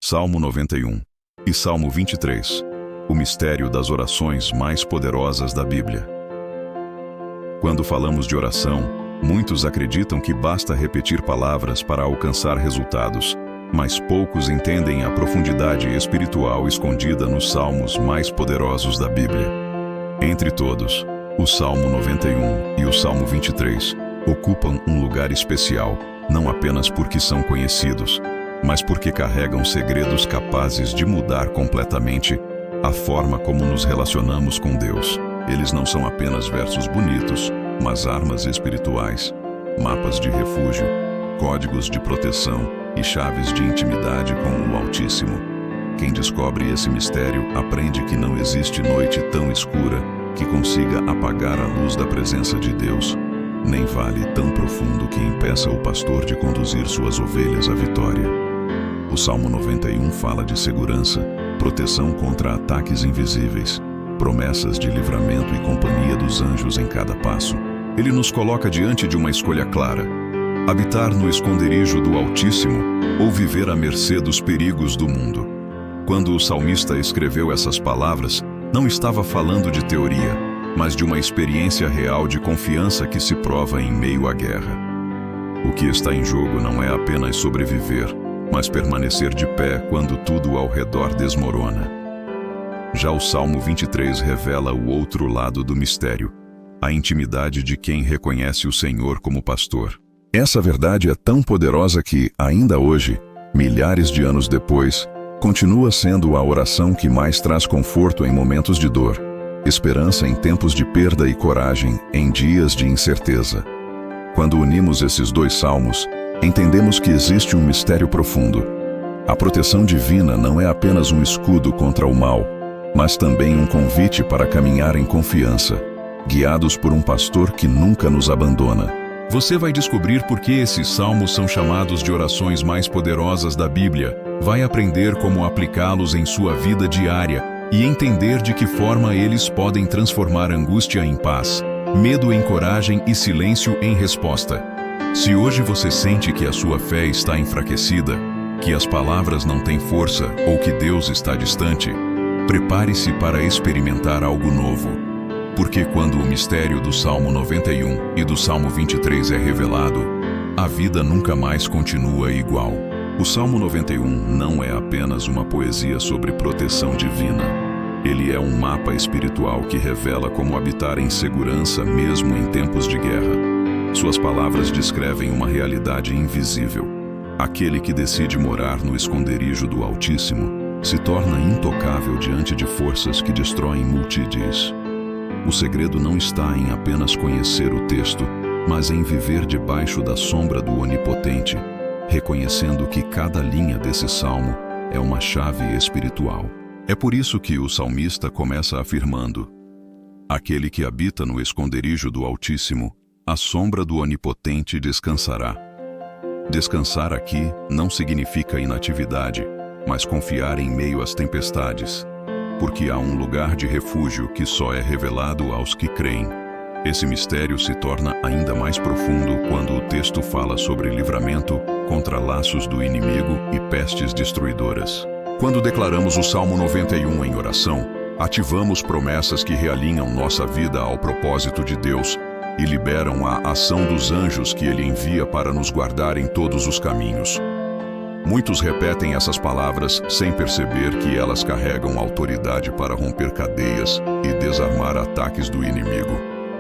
Salmo 91 e Salmo 23, o mistério das orações mais poderosas da Bíblia. Quando falamos de oração, muitos acreditam que basta repetir palavras para alcançar resultados, mas poucos entendem a profundidade espiritual escondida nos salmos mais poderosos da Bíblia. Entre todos, o Salmo 91 e o Salmo 23 ocupam um lugar especial, não apenas porque são conhecidos, mas porque carregam segredos capazes de mudar completamente a forma como nos relacionamos com Deus. Eles não são apenas versos bonitos, mas armas espirituais, mapas de refúgio, códigos de proteção e chaves de intimidade com o Altíssimo. Quem descobre esse mistério aprende que não existe noite tão escura que consiga apagar a luz da presença de Deus, nem vale tão profundo que impeça o pastor de conduzir suas ovelhas à vitória. O Salmo 91 fala de segurança, proteção contra ataques invisíveis, promessas de livramento e companhia dos anjos em cada passo. Ele nos coloca diante de uma escolha clara: habitar no esconderijo do Altíssimo ou viver à mercê dos perigos do mundo. Quando o salmista escreveu essas palavras, não estava falando de teoria, mas de uma experiência real de confiança que se prova em meio à guerra. O que está em jogo não é apenas sobreviver, mas permanecer de pé quando tudo ao redor desmorona. Já o Salmo 23 revela o outro lado do mistério, a intimidade de quem reconhece o Senhor como pastor. Essa verdade é tão poderosa que, ainda hoje, milhares de anos depois, continua sendo a oração que mais traz conforto em momentos de dor, esperança em tempos de perda e coragem em dias de incerteza. Quando unimos esses dois salmos, entendemos que existe um mistério profundo. A proteção divina não é apenas um escudo contra o mal, mas também um convite para caminhar em confiança, guiados por um pastor que nunca nos abandona. Você vai descobrir por que esses salmos são chamados de orações mais poderosas da Bíblia, vai aprender como aplicá-los em sua vida diária e entender de que forma eles podem transformar angústia em paz, medo em coragem e silêncio em resposta. Se hoje você sente que a sua fé está enfraquecida, que as palavras não têm força ou que Deus está distante, prepare-se para experimentar algo novo. Porque quando o mistério do Salmo 91 e do Salmo 23 é revelado, a vida nunca mais continua igual. O Salmo 91 não é apenas uma poesia sobre proteção divina. Ele é um mapa espiritual que revela como habitar em segurança mesmo em tempos de guerra. Suas palavras descrevem uma realidade invisível. Aquele que decide morar no esconderijo do Altíssimo se torna intocável diante de forças que destroem multidões. O segredo não está em apenas conhecer o texto, mas em viver debaixo da sombra do Onipotente, reconhecendo que cada linha desse salmo é uma chave espiritual. É por isso que o salmista começa afirmando: aquele que habita no esconderijo do Altíssimo, à sombra do Onipotente descansará. Descansar aqui não significa inatividade, mas confiar em meio às tempestades, porque há um lugar de refúgio que só é revelado aos que creem. Esse mistério se torna ainda mais profundo quando o texto fala sobre livramento contra laços do inimigo e pestes destruidoras. Quando declaramos o Salmo 91 em oração, ativamos promessas que realinham nossa vida ao propósito de Deus e liberam a ação dos anjos que Ele envia para nos guardar em todos os caminhos. Muitos repetem essas palavras sem perceber que elas carregam autoridade para romper cadeias e desarmar ataques do inimigo.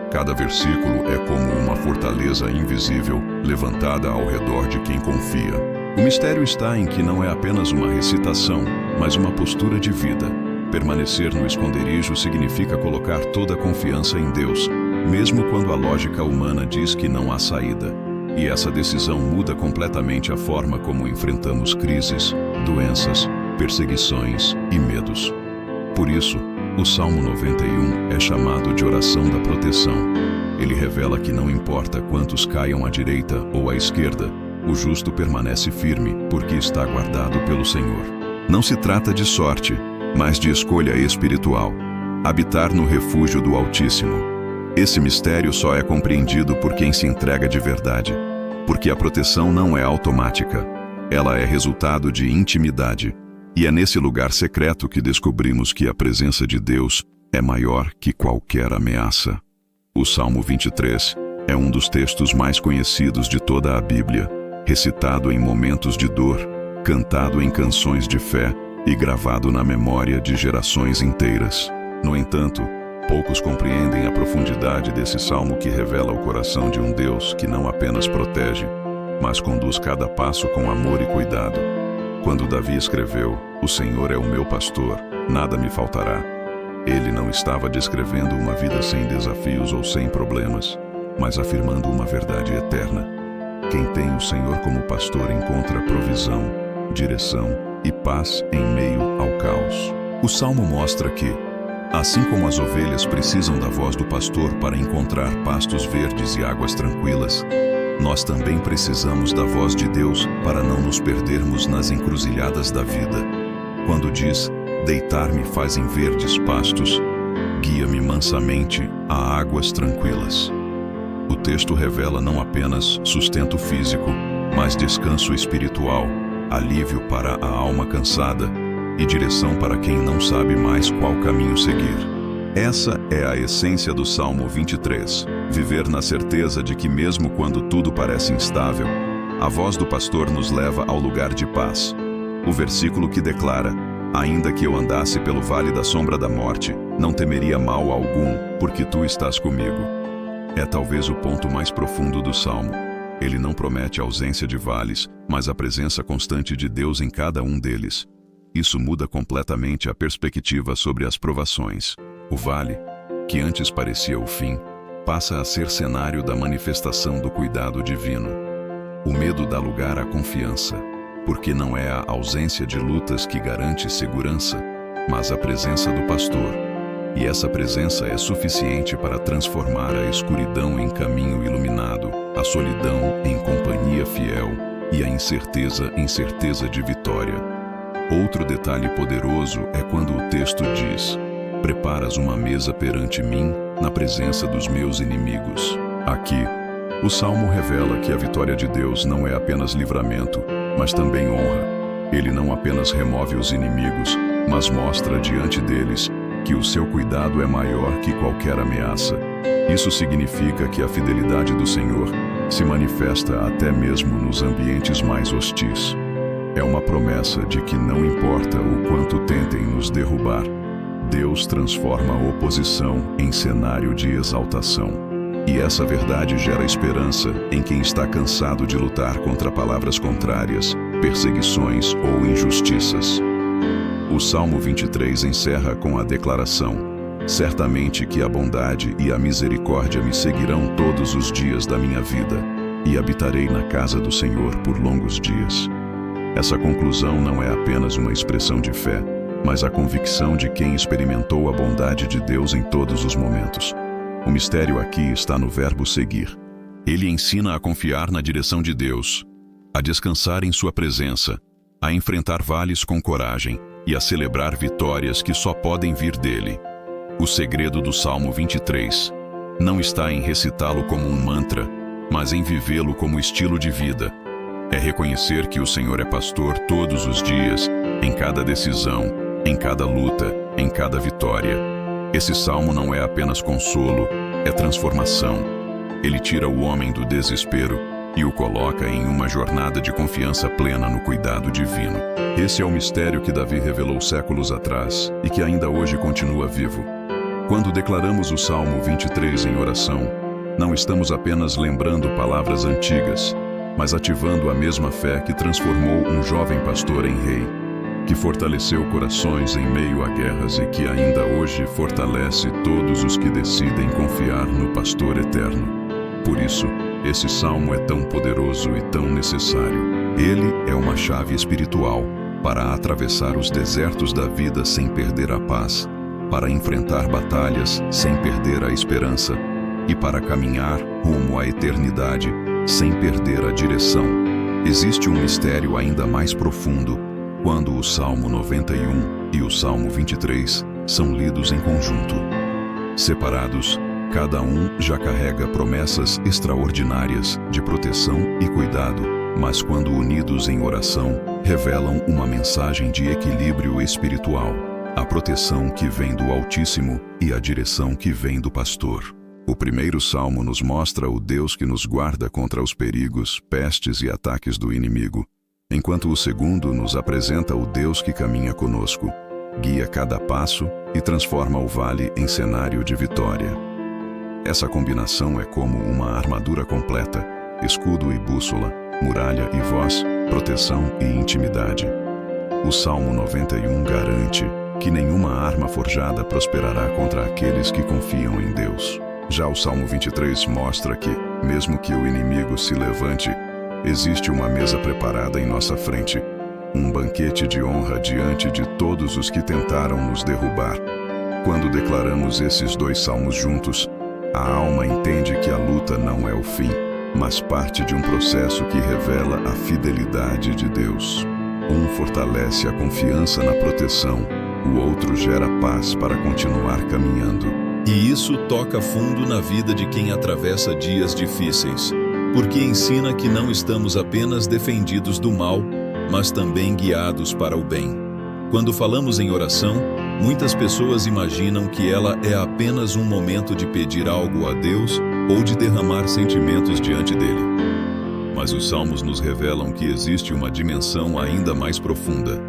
Cada versículo é como uma fortaleza invisível levantada ao redor de quem confia. O mistério está em que não é apenas uma recitação, mas uma postura de vida. Permanecer no esconderijo significa colocar toda a confiança em Deus, mesmo quando a lógica humana diz que não há saída. E essa decisão muda completamente a forma como enfrentamos crises, doenças, perseguições e medos. Por isso, o Salmo 91 é chamado de oração da proteção. Ele revela que não importa quantos caiam à direita ou à esquerda, o justo permanece firme porque está guardado pelo Senhor. Não se trata de sorte, mas de escolha espiritual. Habitar no refúgio do Altíssimo. Esse mistério só é compreendido por quem se entrega de verdade, porque a proteção não é automática. Ela é resultado de intimidade, E é nesse lugar secreto que descobrimos que a presença de Deus é maior que qualquer ameaça. O Salmo 23 é um dos textos mais conhecidos de toda a Bíblia, recitado em momentos de dor, cantado em canções de fé e gravado na memória de gerações inteiras. No entanto, poucos compreendem a profundidade desse salmo que revela o coração de um Deus que não apenas protege, mas conduz cada passo com amor e cuidado. Quando Davi escreveu, "O Senhor é o meu pastor, nada me faltará", ele não estava descrevendo uma vida sem desafios ou sem problemas, mas afirmando uma verdade eterna. Quem tem o Senhor como pastor encontra provisão, direção e paz em meio ao caos. O salmo mostra que, assim como as ovelhas precisam da voz do pastor para encontrar pastos verdes e águas tranquilas, nós também precisamos da voz de Deus para não nos perdermos nas encruzilhadas da vida. Quando diz, "Deitar-me faz em verdes pastos, guia-me mansamente a águas tranquilas." O texto revela não apenas sustento físico, mas descanso espiritual, alívio para a alma cansada e direção para quem não sabe mais qual caminho seguir. Essa é a essência do Salmo 23, viver na certeza de que mesmo quando tudo parece instável, a voz do pastor nos leva ao lugar de paz. O versículo que declara, "Ainda que eu andasse pelo vale da sombra da morte, não temeria mal algum, porque tu estás comigo." É talvez o ponto mais profundo do Salmo. Ele não promete a ausência de vales, mas a presença constante de Deus em cada um deles. Isso muda completamente a perspectiva sobre as provações. O vale, que antes parecia o fim, passa a ser cenário da manifestação do cuidado divino. O medo dá lugar à confiança, porque não é a ausência de lutas que garante segurança, mas a presença do pastor. E essa presença é suficiente para transformar a escuridão em caminho iluminado, a solidão em companhia fiel e a incerteza em certeza de vitória. Outro detalhe poderoso é quando o texto diz, "Preparas uma mesa perante mim, na presença dos meus inimigos." Aqui, o Salmo revela que a vitória de Deus não é apenas livramento, mas também honra. Ele não apenas remove os inimigos, mas mostra diante deles que o seu cuidado é maior que qualquer ameaça. Isso significa que a fidelidade do Senhor se manifesta até mesmo nos ambientes mais hostis. É uma promessa de que não importa o quanto tentem nos derrubar, Deus transforma a oposição em cenário de exaltação. E essa verdade gera esperança em quem está cansado de lutar contra palavras contrárias, perseguições ou injustiças. O Salmo 23 encerra com a declaração, "Certamente que a bondade e a misericórdia me seguirão todos os dias da minha vida, e habitarei na casa do Senhor por longos dias." Essa conclusão não é apenas uma expressão de fé, mas a convicção de quem experimentou a bondade de Deus em todos os momentos. O mistério aqui está no verbo seguir. Ele ensina a confiar na direção de Deus, a descansar em sua presença, a enfrentar vales com coragem e a celebrar vitórias que só podem vir dele. O segredo do Salmo 23 não está em recitá-lo como um mantra, mas em vivê-lo como estilo de vida. É reconhecer que o Senhor é pastor todos os dias, em cada decisão, em cada luta, em cada vitória. Esse salmo não é apenas consolo, é transformação. Ele tira o homem do desespero e o coloca em uma jornada de confiança plena no cuidado divino. Esse é o mistério que Davi revelou séculos atrás e que ainda hoje continua vivo. Quando declaramos o Salmo 23 em oração, não estamos apenas lembrando palavras antigas, mas ativando a mesma fé que transformou um jovem pastor em rei, que fortaleceu corações em meio a guerras e que ainda hoje fortalece todos os que decidem confiar no pastor eterno. Por isso, esse salmo é tão poderoso e tão necessário. Ele é uma chave espiritual para atravessar os desertos da vida sem perder a paz, para enfrentar batalhas sem perder a esperança e para caminhar rumo à eternidade sem perder a direção. Existe um mistério ainda mais profundo quando o Salmo 91 e o Salmo 23 são lidos em conjunto. Separados, cada um já carrega promessas extraordinárias de proteção e cuidado, mas quando unidos em oração, revelam uma mensagem de equilíbrio espiritual, a proteção que vem do Altíssimo e a direção que vem do pastor. O primeiro salmo nos mostra o Deus que nos guarda contra os perigos, pestes e ataques do inimigo, enquanto o segundo nos apresenta o Deus que caminha conosco, guia cada passo e transforma o vale em cenário de vitória. Essa combinação é como uma armadura completa, escudo e bússola, muralha e voz, proteção e intimidade. O Salmo 91 garante que nenhuma arma forjada prosperará contra aqueles que confiam em Deus. Já o Salmo 23 mostra que, mesmo que o inimigo se levante, existe uma mesa preparada em nossa frente, um banquete de honra diante de todos os que tentaram nos derrubar. Quando declaramos esses dois salmos juntos, a alma entende que a luta não é o fim, mas parte de um processo que revela a fidelidade de Deus. Um fortalece a confiança na proteção, o outro gera paz para continuar caminhando. E isso toca fundo na vida de quem atravessa dias difíceis, porque ensina que não estamos apenas defendidos do mal, mas também guiados para o bem. Quando falamos em oração, muitas pessoas imaginam que ela é apenas um momento de pedir algo a Deus ou de derramar sentimentos diante dele. Mas os salmos nos revelam que existe uma dimensão ainda mais profunda: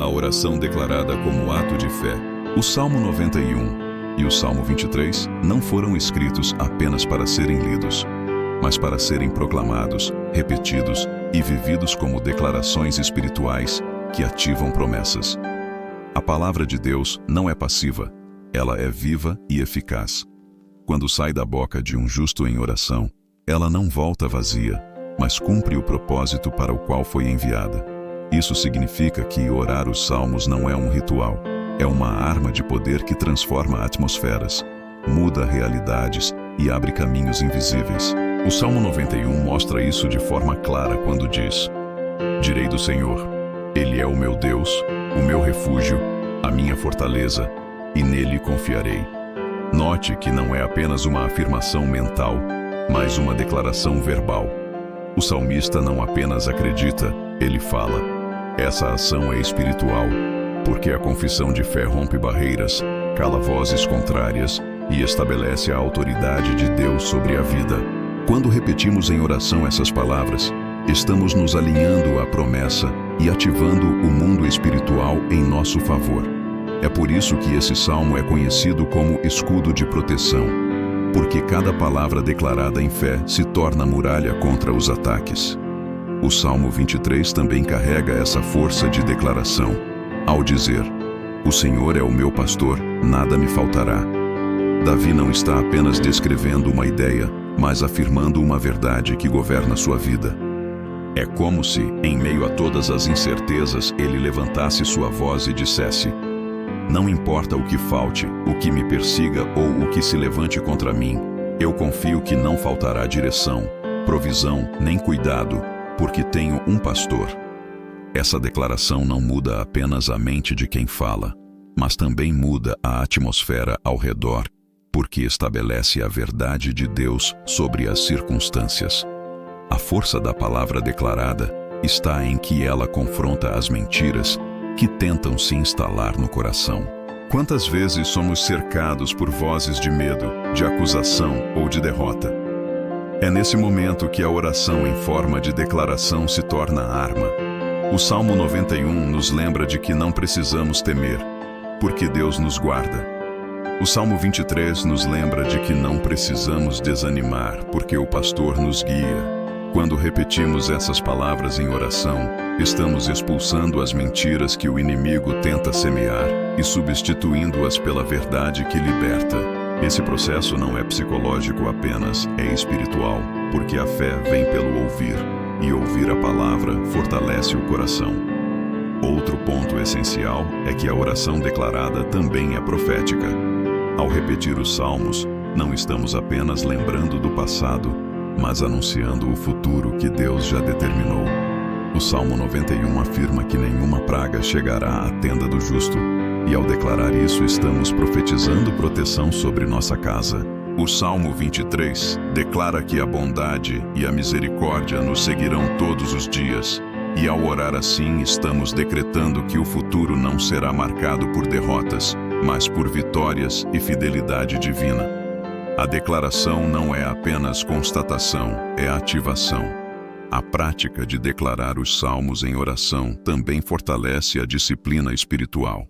a oração declarada como ato de fé. O Salmo 91 e o Salmo 23 não foram escritos apenas para serem lidos, mas para serem proclamados, repetidos e vividos como declarações espirituais que ativam promessas. A palavra de Deus não é passiva, ela é viva e eficaz. Quando sai da boca de um justo em oração, ela não volta vazia, mas cumpre o propósito para o qual foi enviada. Isso significa que orar os salmos não é um ritual, é uma arma de poder que transforma atmosferas, muda realidades e abre caminhos invisíveis. O Salmo 91 mostra isso de forma clara quando diz: Direi do Senhor, Ele é o meu Deus, o meu refúgio, a minha fortaleza, e nele confiarei. Note que não é apenas uma afirmação mental, mas uma declaração verbal. O salmista não apenas acredita, ele fala. Essa ação é espiritual, porque a confissão de fé rompe barreiras, cala vozes contrárias e estabelece a autoridade de Deus sobre a vida. Quando repetimos em oração essas palavras, estamos nos alinhando à promessa e ativando o mundo espiritual em nosso favor. É por isso que esse salmo é conhecido como escudo de proteção, porque cada palavra declarada em fé se torna muralha contra os ataques. O Salmo 23 também carrega essa força de declaração, ao dizer: O Senhor é o meu pastor, nada me faltará. Davi não está apenas descrevendo uma ideia, mas afirmando uma verdade que governa sua vida. É como se, em meio a todas as incertezas, ele levantasse sua voz e dissesse: Não importa o que falte, o que me persiga ou o que se levante contra mim, eu confio que não faltará direção, provisão, nem cuidado, porque tenho um pastor. Essa declaração não muda apenas a mente de quem fala, mas também muda a atmosfera ao redor, porque estabelece a verdade de Deus sobre as circunstâncias. A força da palavra declarada está em que ela confronta as mentiras que tentam se instalar no coração. Quantas vezes somos cercados por vozes de medo, de acusação ou de derrota? É nesse momento que a oração em forma de declaração se torna arma. O Salmo 91 nos lembra de que não precisamos temer, porque Deus nos guarda. O Salmo 23 nos lembra de que não precisamos desanimar, porque o pastor nos guia. Quando repetimos essas palavras em oração, estamos expulsando as mentiras que o inimigo tenta semear e substituindo-as pela verdade que liberta. Esse processo não é psicológico apenas, é espiritual, porque a fé vem pelo ouvir, e ouvir a palavra fortalece o coração. Outro ponto essencial é que a oração declarada também é profética. Ao repetir os salmos, não estamos apenas lembrando do passado, mas anunciando o futuro que Deus já determinou. O Salmo 91 afirma que nenhuma praga chegará à tenda do justo, e ao declarar isso estamos profetizando proteção sobre nossa casa. O Salmo 23 declara que a bondade e a misericórdia nos seguirão todos os dias, E ao orar assim, estamos decretando que o futuro não será marcado por derrotas, mas por vitórias e fidelidade divina. A declaração não é apenas constatação, é ativação. A prática de declarar os salmos em oração também fortalece a disciplina espiritual.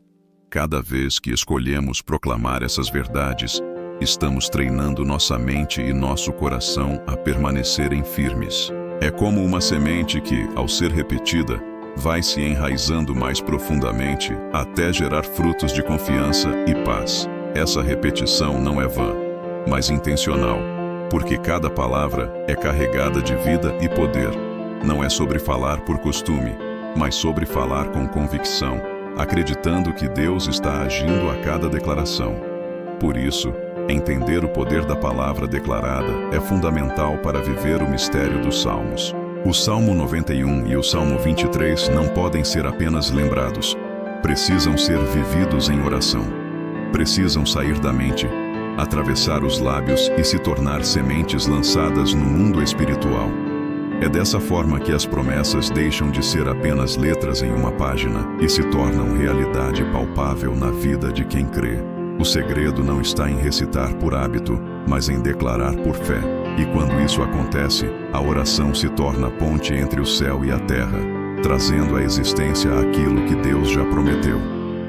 Cada vez que escolhemos proclamar essas verdades, estamos treinando nossa mente e nosso coração a permanecerem firmes. É como uma semente que, ao ser repetida, vai se enraizando mais profundamente até gerar frutos de confiança e paz. Essa repetição não é vã, mas intencional, porque cada palavra é carregada de vida e poder. Não é sobre falar por costume, mas sobre falar com convicção, acreditando que Deus está agindo a cada declaração. Por isso, entender o poder da palavra declarada é fundamental para viver o mistério dos Salmos. O Salmo 91 e o Salmo 23 não podem ser apenas lembrados. Precisam ser vividos em oração. Precisam sair da mente, atravessar os lábios e se tornar sementes lançadas no mundo espiritual. É dessa forma que as promessas deixam de ser apenas letras em uma página e se tornam realidade palpável na vida de quem crê. O segredo não está em recitar por hábito, mas em declarar por fé. E quando isso acontece, a oração se torna a ponte entre o céu e a terra, trazendo à existência aquilo que Deus já prometeu.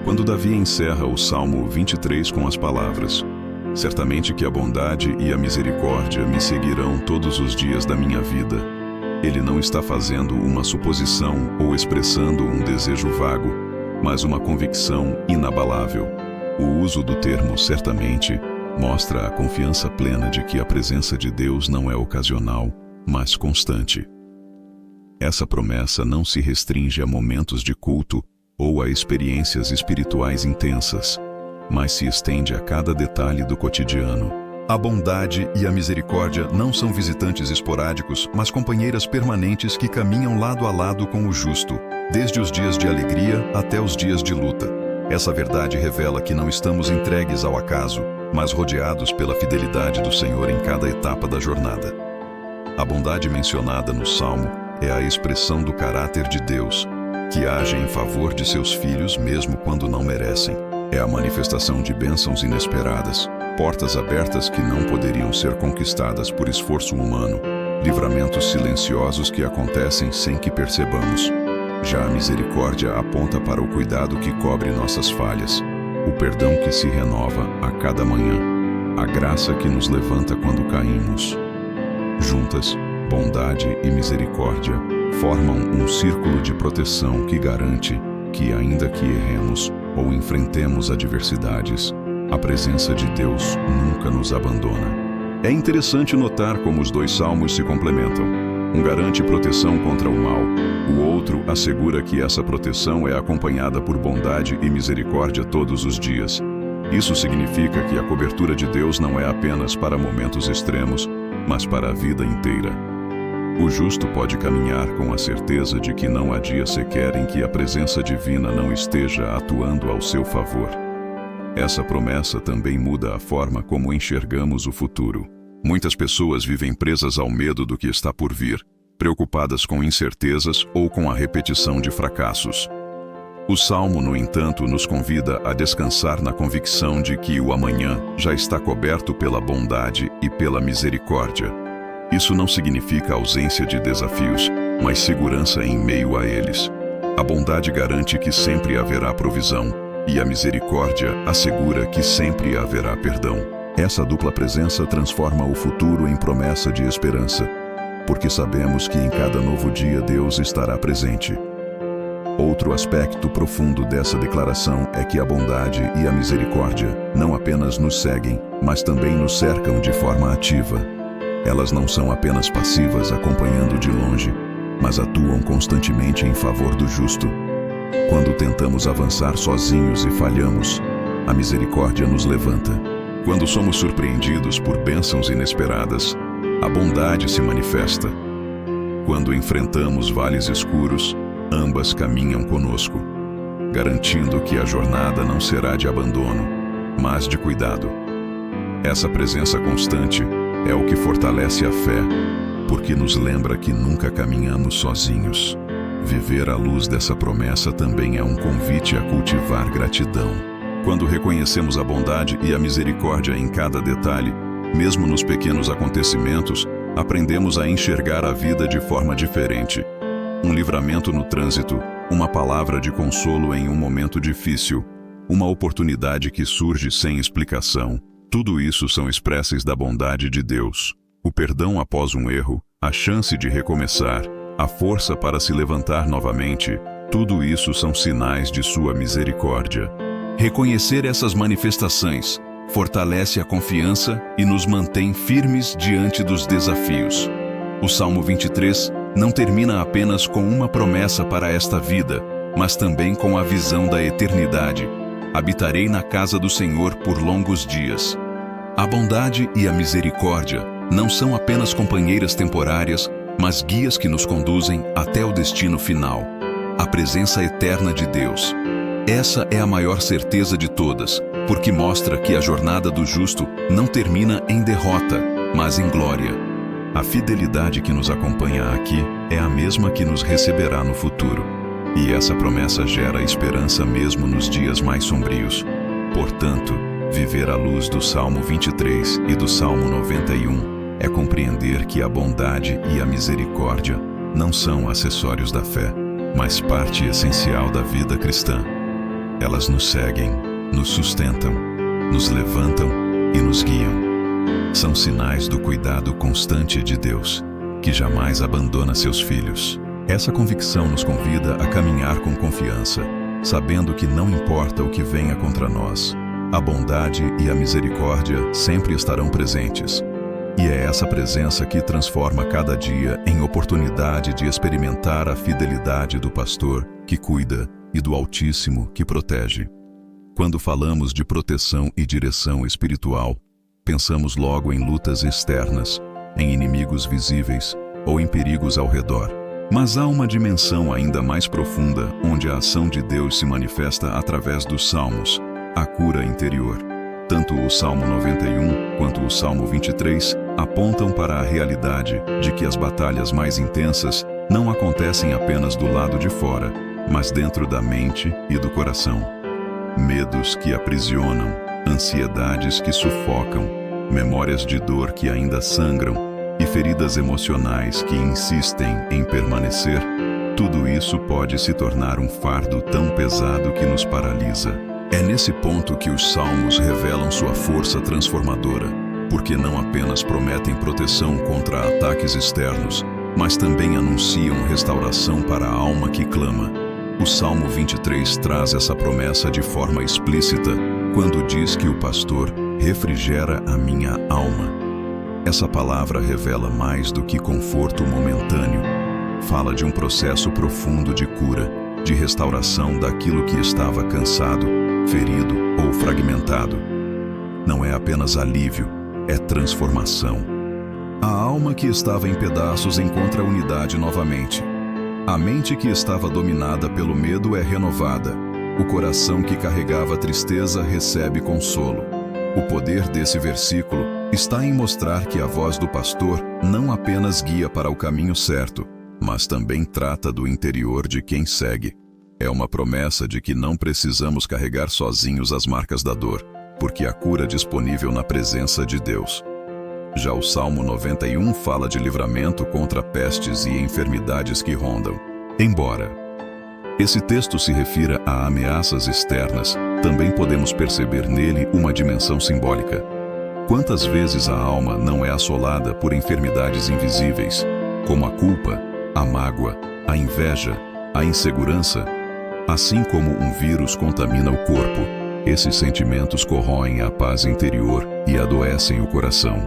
Quando Davi encerra o Salmo 23 com as palavras: "Certamente que a bondade e a misericórdia me seguirão todos os dias da minha vida", ele não está fazendo uma suposição ou expressando um desejo vago, mas uma convicção inabalável. O uso do termo "certamente" mostra a confiança plena de que a presença de Deus não é ocasional, mas constante. Essa promessa não se restringe a momentos de culto ou a experiências espirituais intensas, mas se estende a cada detalhe do cotidiano. A bondade e a misericórdia não são visitantes esporádicos, mas companheiras permanentes que caminham lado a lado com o justo, desde os dias de alegria até os dias de luta. Essa verdade revela que não estamos entregues ao acaso, mas rodeados pela fidelidade do Senhor em cada etapa da jornada. A bondade mencionada no Salmo é a expressão do caráter de Deus, que age em favor de seus filhos mesmo quando não merecem. É a manifestação de bênçãos inesperadas, portas abertas que não poderiam ser conquistadas por esforço humano, livramentos silenciosos que acontecem sem que percebamos. Já a misericórdia aponta para o cuidado que cobre nossas falhas, o perdão que se renova a cada manhã, a graça que nos levanta quando caímos. Juntas, bondade e misericórdia formam um círculo de proteção que garante que, ainda que erremos ou enfrentemos adversidades, a presença de Deus nunca nos abandona. É interessante notar como os dois salmos se complementam. Um garante proteção contra o mal, o outro assegura que essa proteção é acompanhada por bondade e misericórdia todos os dias. Isso significa que a cobertura de Deus não é apenas para momentos extremos, mas para a vida inteira. O justo pode caminhar com a certeza de que não há dia sequer em que a presença divina não esteja atuando ao seu favor. Essa promessa também muda a forma como enxergamos o futuro. Muitas pessoas vivem presas ao medo do que está por vir, preocupadas com incertezas ou com a repetição de fracassos. O Salmo, no entanto, nos convida a descansar na convicção de que o amanhã já está coberto pela bondade e pela misericórdia. Isso não significa ausência de desafios, mas segurança em meio a eles. A bondade garante que sempre haverá provisão, e a misericórdia assegura que sempre haverá perdão. Essa dupla presença transforma o futuro em promessa de esperança, porque sabemos que em cada novo dia Deus estará presente. Outro aspecto profundo dessa declaração é que a bondade e a misericórdia não apenas nos seguem, mas também nos cercam de forma ativa. Elas não são apenas passivas acompanhando de longe, mas atuam constantemente em favor do justo. Quando tentamos avançar sozinhos e falhamos, a misericórdia nos levanta. Quando somos surpreendidos por bênçãos inesperadas, a bondade se manifesta. Quando enfrentamos vales escuros, ambas caminham conosco, garantindo que a jornada não será de abandono, mas de cuidado. Essa presença constante é o que fortalece a fé, porque nos lembra que nunca caminhamos sozinhos. Viver à luz dessa promessa também é um convite a cultivar gratidão. Quando reconhecemos a bondade e a misericórdia em cada detalhe, mesmo nos pequenos acontecimentos, aprendemos a enxergar a vida de forma diferente. Um livramento no trânsito, uma palavra de consolo em um momento difícil, uma oportunidade que surge sem explicação. Tudo isso são expressos da bondade de Deus. O perdão após um erro, a chance de recomeçar, a força para se levantar novamente, tudo isso são sinais de sua misericórdia. Reconhecer essas manifestações fortalece a confiança e nos mantém firmes diante dos desafios. O Salmo 23 não termina apenas com uma promessa para esta vida, mas também com a visão da eternidade. Habitarei na casa do Senhor por longos dias. A bondade e a misericórdia não são apenas companheiras temporárias, mas guias que nos conduzem até o destino final, a presença eterna de Deus. Essa é a maior certeza de todas, porque mostra que a jornada do justo não termina em derrota, mas em glória. A fidelidade que nos acompanha aqui é a mesma que nos receberá no futuro. E essa promessa gera esperança mesmo nos dias mais sombrios. Portanto, viver à luz do Salmo 23 e do Salmo 91 é compreender que a bondade e a misericórdia não são acessórios da fé, mas parte essencial da vida cristã. Elas nos seguem, nos sustentam, nos levantam e nos guiam. São sinais do cuidado constante de Deus, que jamais abandona seus filhos. Essa convicção nos convida a caminhar com confiança, sabendo que não importa o que venha contra nós, a bondade e a misericórdia sempre estarão presentes. E é essa presença que transforma cada dia em oportunidade de experimentar a fidelidade do pastor que cuida e do Altíssimo que protege. Quando falamos de proteção e direção espiritual, pensamos logo em lutas externas, em inimigos visíveis ou em perigos ao redor. Mas há uma dimensão ainda mais profunda onde a ação de Deus se manifesta através dos salmos, a cura interior. Tanto o Salmo 91 quanto o Salmo 23 apontam para a realidade de que as batalhas mais intensas não acontecem apenas do lado de fora, mas dentro da mente e do coração. Medos que aprisionam, ansiedades que sufocam, memórias de dor que ainda sangram e feridas emocionais que insistem em permanecer, tudo isso pode se tornar um fardo tão pesado que nos paralisa. É nesse ponto que os salmos revelam sua força transformadora, porque não apenas prometem proteção contra ataques externos, mas também anunciam restauração para a alma que clama. O Salmo 23 traz essa promessa de forma explícita quando diz que o pastor refrigera a minha alma. Essa palavra revela mais do que conforto momentâneo. Fala de um processo profundo de cura, de restauração daquilo que estava cansado, ferido ou fragmentado. Não é apenas alívio, é transformação. A alma que estava em pedaços encontra unidade novamente. A mente que estava dominada pelo medo é renovada. O coração que carregava tristeza recebe consolo. O poder desse versículo está em mostrar que a voz do pastor não apenas guia para o caminho certo, mas também trata do interior de quem segue. É uma promessa de que não precisamos carregar sozinhos as marcas da dor, porque a cura é disponível na presença de Deus. Já o Salmo 91 fala de livramento contra pestes e enfermidades que rondam. Embora esse texto se refira a ameaças externas, também podemos perceber nele uma dimensão simbólica. Quantas vezes a alma não é assolada por enfermidades invisíveis, como a culpa, a mágoa, a inveja, a insegurança? Assim como um vírus contamina o corpo, esses sentimentos corroem a paz interior e adoecem o coração.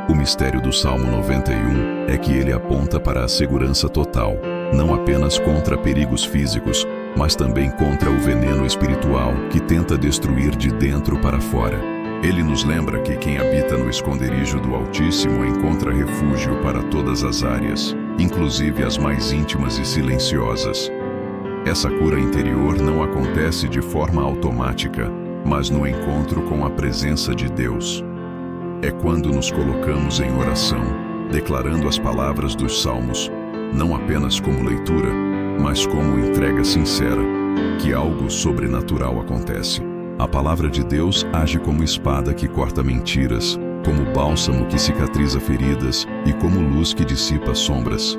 O mistério do Salmo 91 é que ele aponta para a segurança total, não apenas contra perigos físicos, mas também contra o veneno espiritual que tenta destruir de dentro para fora. Ele nos lembra que quem habita no esconderijo do Altíssimo encontra refúgio para todas as áreas, inclusive as mais íntimas e silenciosas. Essa cura interior não acontece de forma automática, mas no encontro com a presença de Deus. É quando nos colocamos em oração, declarando as palavras dos Salmos, não apenas como leitura, mas como entrega sincera, que algo sobrenatural acontece. A palavra de Deus age como espada que corta mentiras, como bálsamo que cicatriza feridas e como luz que dissipa sombras.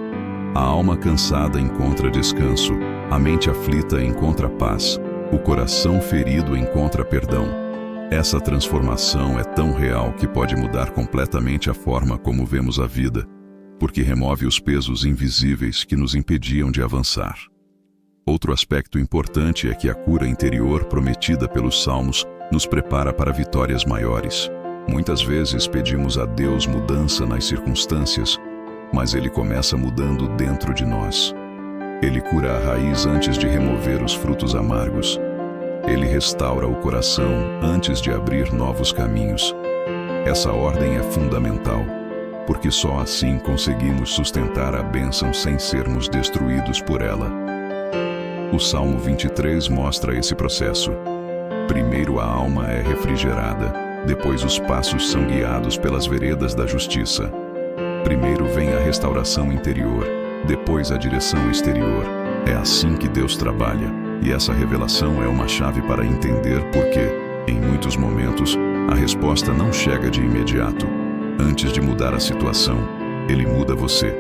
A alma cansada encontra descanso, a mente aflita encontra paz, o coração ferido encontra perdão. Essa transformação é tão real que pode mudar completamente a forma como vemos a vida, porque remove os pesos invisíveis que nos impediam de avançar. Outro aspecto importante é que a cura interior prometida pelos Salmos nos prepara para vitórias maiores. Muitas vezes pedimos a Deus mudança nas circunstâncias, mas Ele começa mudando dentro de nós. Ele cura a raiz antes de remover os frutos amargos. Ele restaura o coração antes de abrir novos caminhos. Essa ordem é fundamental, porque só assim conseguimos sustentar a bênção sem sermos destruídos por ela. O Salmo 23 mostra esse processo. Primeiro a alma é refrigerada, depois os passos são guiados pelas veredas da justiça. Primeiro vem a restauração interior, depois a direção exterior. É assim que Deus trabalha, e essa revelação é uma chave para entender por que, em muitos momentos, a resposta não chega de imediato. Antes de mudar a situação, Ele muda você.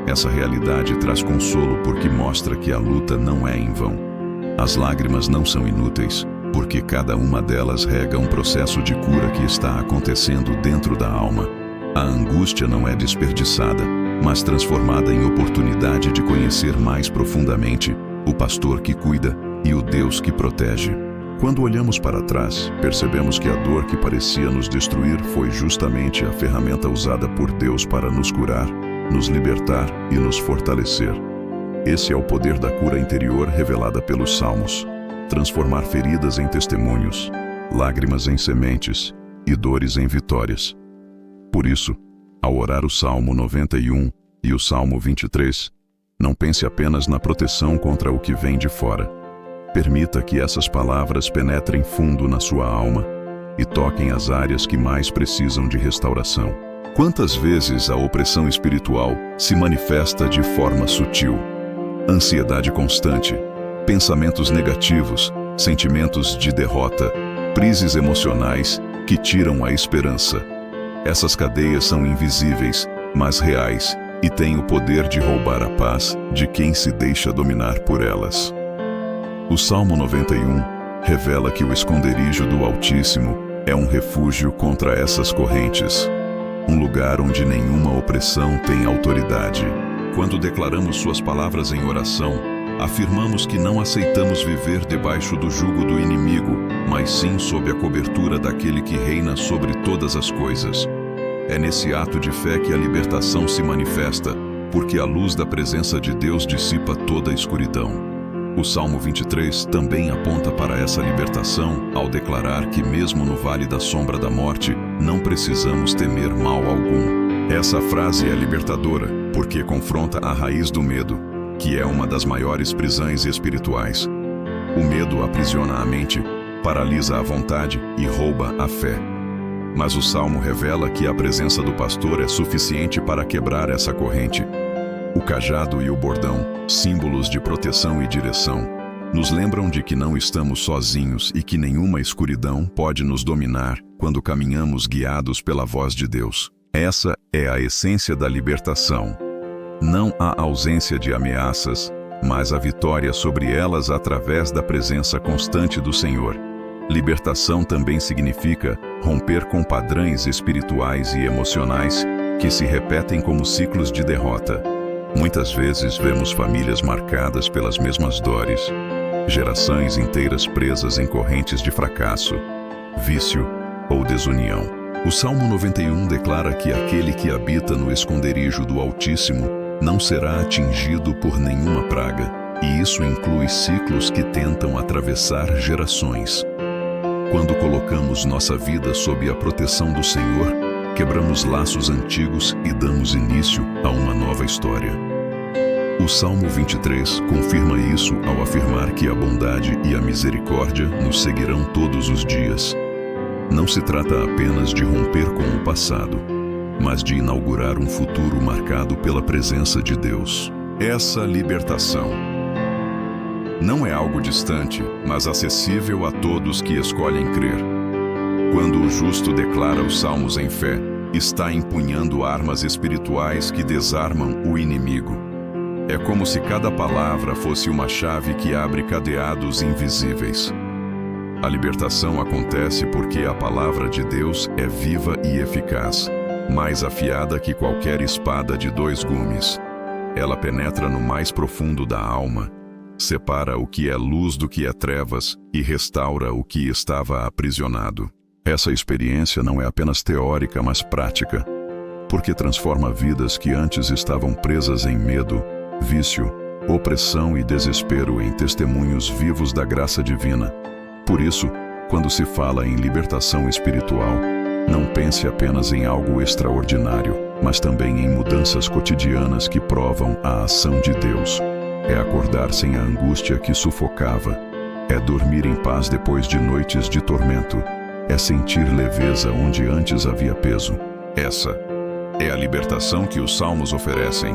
Essa realidade traz consolo porque mostra que a luta não é em vão. As lágrimas não são inúteis, porque cada uma delas rega um processo de cura que está acontecendo dentro da alma. A angústia não é desperdiçada, mas transformada em oportunidade de conhecer mais profundamente o pastor que cuida e o Deus que protege. Quando olhamos para trás, percebemos que a dor que parecia nos destruir foi justamente a ferramenta usada por Deus para nos curar, nos libertar e nos fortalecer. Esse é o poder da cura interior revelada pelos Salmos. Transformar feridas em testemunhos, lágrimas em sementes e dores em vitórias. Por isso, ao orar o Salmo 91 e o Salmo 23, não pense apenas na proteção contra o que vem de fora. Permita que essas palavras penetrem fundo na sua alma e toquem as áreas que mais precisam de restauração. Quantas vezes a opressão espiritual se manifesta de forma sutil? Ansiedade constante, pensamentos negativos, sentimentos de derrota, crises emocionais que tiram a esperança. Essas cadeias são invisíveis, mas reais, e têm o poder de roubar a paz de quem se deixa dominar por elas. O Salmo 91 revela que o esconderijo do Altíssimo é um refúgio contra essas correntes, um lugar onde nenhuma opressão tem autoridade. Quando declaramos suas palavras em oração, afirmamos que não aceitamos viver debaixo do jugo do inimigo, mas sim sob a cobertura daquele que reina sobre todas as coisas. É nesse ato de fé que a libertação se manifesta, porque a luz da presença de Deus dissipa toda a escuridão. O Salmo 23 também aponta para essa libertação ao declarar que mesmo no vale da sombra da morte, não precisamos temer mal algum. Essa frase é libertadora, porque confronta a raiz do medo, que é uma das maiores prisões espirituais. O medo aprisiona a mente, paralisa a vontade e rouba a fé. Mas o Salmo revela que a presença do pastor é suficiente para quebrar essa corrente. O cajado e o bordão, símbolos de proteção e direção, nos lembram de que não estamos sozinhos e que nenhuma escuridão pode nos dominar quando caminhamos guiados pela voz de Deus. Essa é a essência da libertação. Não há ausência de ameaças, mas a vitória sobre elas através da presença constante do Senhor. Libertação também significa romper com padrões espirituais e emocionais que se repetem como ciclos de derrota. Muitas vezes vemos famílias marcadas pelas mesmas dores, gerações inteiras presas em correntes de fracasso, vício ou desunião. O Salmo 91 declara que aquele que habita no esconderijo do Altíssimo não será atingido por nenhuma praga, e isso inclui ciclos que tentam atravessar gerações. Quando colocamos nossa vida sob a proteção do Senhor, quebramos laços antigos e damos início a uma nova história. O Salmo 23 confirma isso ao afirmar que a bondade e a misericórdia nos seguirão todos os dias. Não se trata apenas de romper com o passado, mas de inaugurar um futuro marcado pela presença de Deus. Essa libertação Não é algo distante, mas acessível a todos que escolhem crer. Quando o justo declara os salmos em fé, está empunhando armas espirituais que desarmam o inimigo. É como se cada palavra fosse uma chave que abre cadeados invisíveis. A libertação acontece porque a palavra de Deus é viva e eficaz, mais afiada que qualquer espada de 2 gumes. Ela penetra no mais profundo da alma, separa o que é luz do que é trevas e restaura o que estava aprisionado. Essa experiência não é apenas teórica, mas prática, porque transforma vidas que antes estavam presas em medo, vício, opressão e desespero em testemunhos vivos da graça divina. Por isso, quando se fala em libertação espiritual, não pense apenas em algo extraordinário, mas também em mudanças cotidianas que provam a ação de Deus. É acordar sem a angústia que sufocava. É dormir em paz depois de noites de tormento. É sentir leveza onde antes havia peso. Essa é a libertação que os salmos oferecem.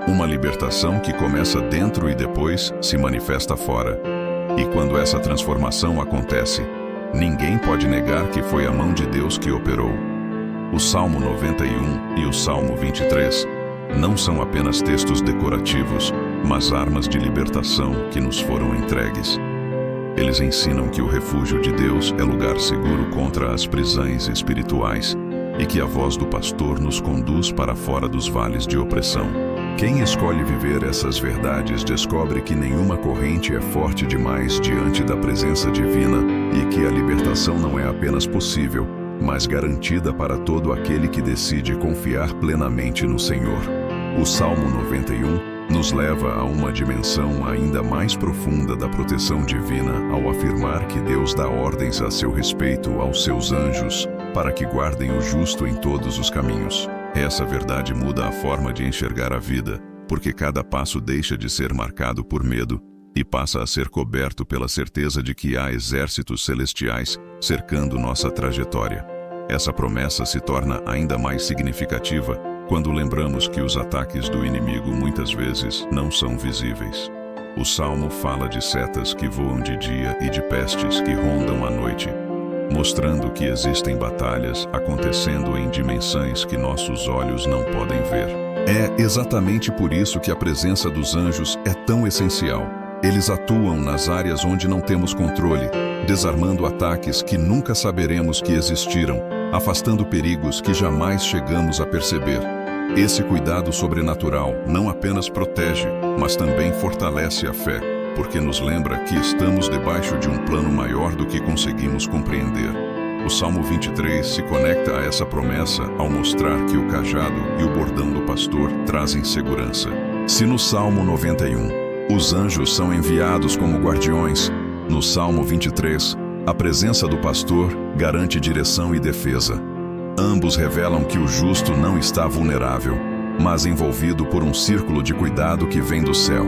Uma libertação que começa dentro e depois se manifesta fora. E quando essa transformação acontece, ninguém pode negar que foi a mão de Deus que operou. O Salmo 91 e o Salmo 23 não são apenas textos decorativos, mas armas de libertação que nos foram entregues. Eles ensinam que o refúgio de Deus é lugar seguro contra as prisões espirituais e que a voz do pastor nos conduz para fora dos vales de opressão. Quem escolhe viver essas verdades descobre que nenhuma corrente é forte demais diante da presença divina e que a libertação não é apenas possível, mas garantida para todo aquele que decide confiar plenamente no Senhor. O Salmo 91 nos leva a uma dimensão ainda mais profunda da proteção divina ao afirmar que Deus dá ordens a seu respeito aos seus anjos para que guardem o justo em todos os caminhos. Essa verdade muda a forma de enxergar a vida, porque cada passo deixa de ser marcado por medo e passa a ser coberto pela certeza de que há exércitos celestiais cercando nossa trajetória. Essa promessa se torna ainda mais significativa quando lembramos que os ataques do inimigo muitas vezes não são visíveis. O Salmo fala de setas que voam de dia e de pestes que rondam à noite, mostrando que existem batalhas acontecendo em dimensões que nossos olhos não podem ver. É exatamente por isso que a presença dos anjos é tão essencial. Eles atuam nas áreas onde não temos controle, desarmando ataques que nunca saberemos que existiram, afastando perigos que jamais chegamos a perceber. Esse cuidado sobrenatural não apenas protege, mas também fortalece a fé, porque nos lembra que estamos debaixo de um plano maior do que conseguimos compreender. O Salmo 23 se conecta a essa promessa ao mostrar que o cajado e o bordão do pastor trazem segurança. Se no Salmo 91 os anjos são enviados como guardiões, no Salmo 23 a presença do pastor garante direção e defesa. Ambos revelam que o justo não está vulnerável, mas envolvido por um círculo de cuidado que vem do céu.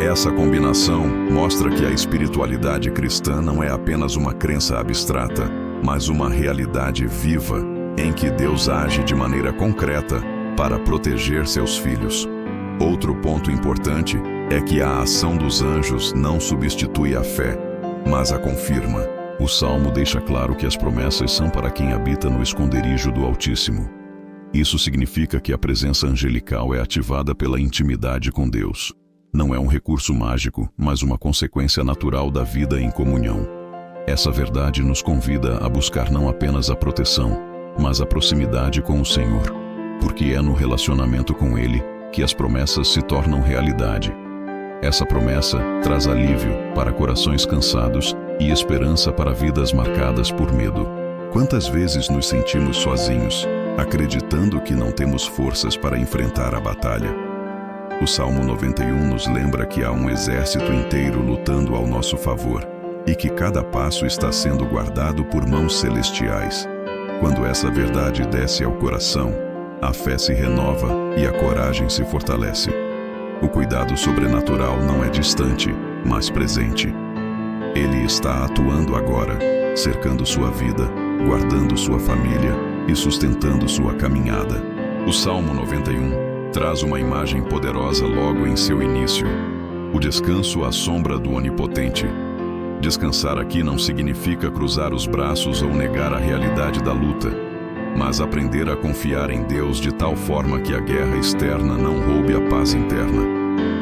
Essa combinação mostra que a espiritualidade cristã não é apenas uma crença abstrata, mas uma realidade viva, em que Deus age de maneira concreta para proteger seus filhos. Outro ponto importante é que a ação dos anjos não substitui a fé, mas a confirma. O Salmo deixa claro que as promessas são para quem habita no esconderijo do Altíssimo. Isso significa que a presença angelical é ativada pela intimidade com Deus. Não é um recurso mágico, mas uma consequência natural da vida em comunhão. Essa verdade nos convida a buscar não apenas a proteção, mas a proximidade com o Senhor, porque é no relacionamento com Ele que as promessas se tornam realidade. Essa promessa traz alívio para corações cansados e esperança para vidas marcadas por medo. Quantas vezes nos sentimos sozinhos, acreditando que não temos forças para enfrentar a batalha? O Salmo 91 nos lembra que há um exército inteiro lutando ao nosso favor e que cada passo está sendo guardado por mãos celestiais. Quando essa verdade desce ao coração, a fé se renova e a coragem se fortalece. O cuidado sobrenatural não é distante, mas presente. Ele está atuando agora, cercando sua vida, guardando sua família e sustentando sua caminhada. O Salmo 91 traz uma imagem poderosa logo em seu início. O descanso à sombra do Onipotente. Descansar aqui não significa cruzar os braços ou negar a realidade da luta, mas aprender a confiar em Deus de tal forma que a guerra externa não roube a paz interna.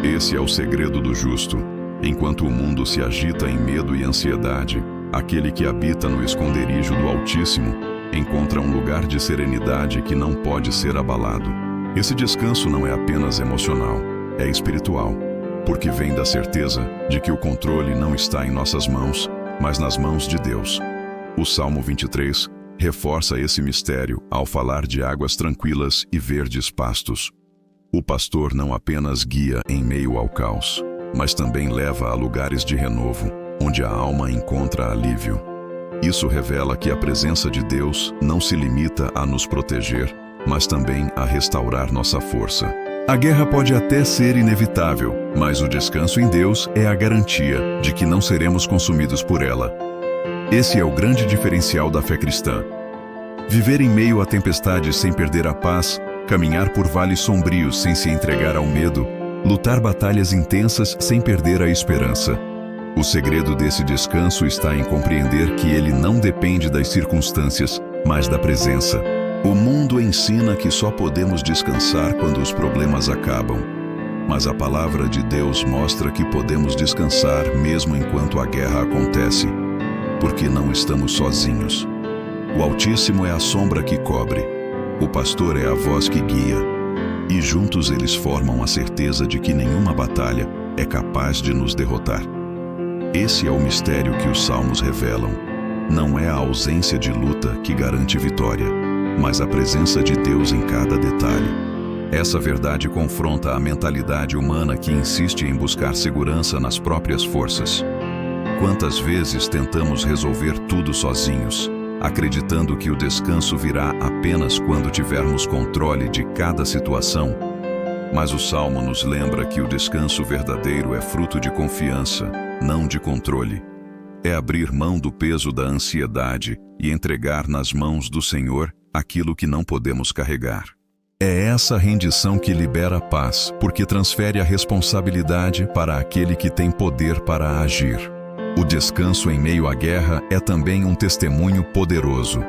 Esse é o segredo do justo. Enquanto o mundo se agita em medo e ansiedade, aquele que habita no esconderijo do Altíssimo encontra um lugar de serenidade que não pode ser abalado. Esse descanso não é apenas emocional, é espiritual, porque vem da certeza de que o controle não está em nossas mãos, mas nas mãos de Deus. O Salmo 23 reforça esse mistério ao falar de águas tranquilas e verdes pastos. O pastor não apenas guia em meio ao caos, mas também leva a lugares de renovo, onde a alma encontra alívio. Isso revela que a presença de Deus não se limita a nos proteger, mas também a restaurar nossa força. A guerra pode até ser inevitável, mas o descanso em Deus é a garantia de que não seremos consumidos por ela. Esse é o grande diferencial da fé cristã. Viver em meio a tempestades sem perder a paz, caminhar por vales sombrios sem se entregar ao medo, lutar batalhas intensas sem perder a esperança. O segredo desse descanso está em compreender que ele não depende das circunstâncias, mas da presença. O mundo ensina que só podemos descansar quando os problemas acabam, mas a palavra de Deus mostra que podemos descansar mesmo enquanto a guerra acontece, porque não estamos sozinhos. O Altíssimo é a sombra que cobre, o pastor é a voz que guia, e juntos eles formam a certeza de que nenhuma batalha é capaz de nos derrotar. Esse é o mistério que os salmos revelam. Não é a ausência de luta que garante vitória, mas a presença de Deus em cada detalhe. Essa verdade confronta a mentalidade humana que insiste em buscar segurança nas próprias forças. Quantas vezes tentamos resolver tudo sozinhos, acreditando que o descanso virá apenas quando tivermos controle de cada situação? Mas o Salmo nos lembra que o descanso verdadeiro é fruto de confiança, não de controle. É abrir mão do peso da ansiedade e entregar nas mãos do Senhor aquilo que não podemos carregar. É essa rendição que libera a paz, porque transfere a responsabilidade para aquele que tem poder para agir. O descanso em meio à guerra é também um testemunho poderoso.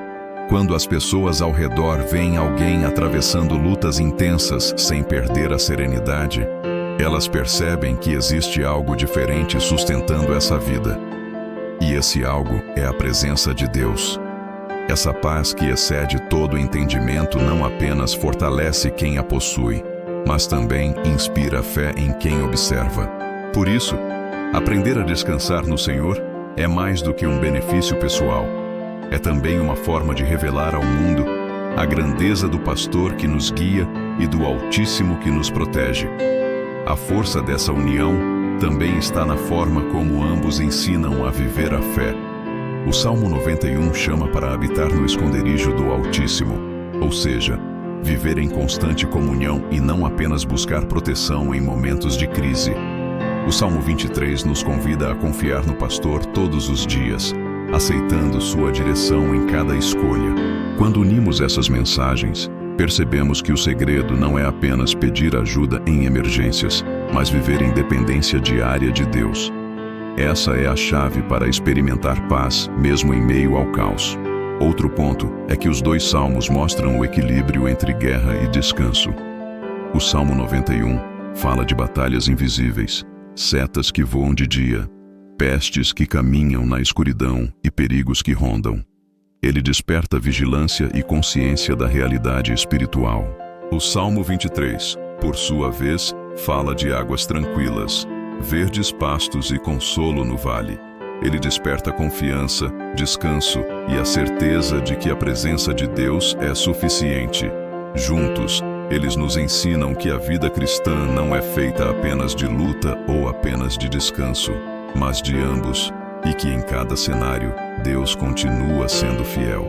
Quando as pessoas ao redor veem alguém atravessando lutas intensas sem perder a serenidade, elas percebem que existe algo diferente sustentando essa vida. E esse algo é a presença de Deus. Essa paz que excede todo entendimento não apenas fortalece quem a possui, mas também inspira fé em quem observa. Por isso, aprender a descansar no Senhor é mais do que um benefício pessoal. É também uma forma de revelar ao mundo a grandeza do pastor que nos guia e do Altíssimo que nos protege. A força dessa união também está na forma como ambos ensinam a viver a fé. O Salmo 91 chama para habitar no esconderijo do Altíssimo, ou seja, viver em constante comunhão e não apenas buscar proteção em momentos de crise. O Salmo 23 nos convida a confiar no pastor todos os dias, aceitando sua direção em cada escolha. Quando unimos essas mensagens, percebemos que o segredo não é apenas pedir ajuda em emergências, mas viver em dependência diária de Deus. Essa é a chave para experimentar paz, mesmo em meio ao caos. Outro ponto é que os dois salmos mostram o equilíbrio entre guerra e descanso. O Salmo 91 fala de batalhas invisíveis, setas que voam de dia, pestes que caminham na escuridão e perigos que rondam. Ele desperta vigilância e consciência da realidade espiritual. O Salmo 23, por sua vez, fala de águas tranquilas, verdes pastos e consolo no vale. Ele desperta confiança, descanso e a certeza de que a presença de Deus é suficiente. Juntos, eles nos ensinam que a vida cristã não é feita apenas de luta ou apenas de descanso, mas de ambos, e que em cada cenário, Deus continua sendo fiel.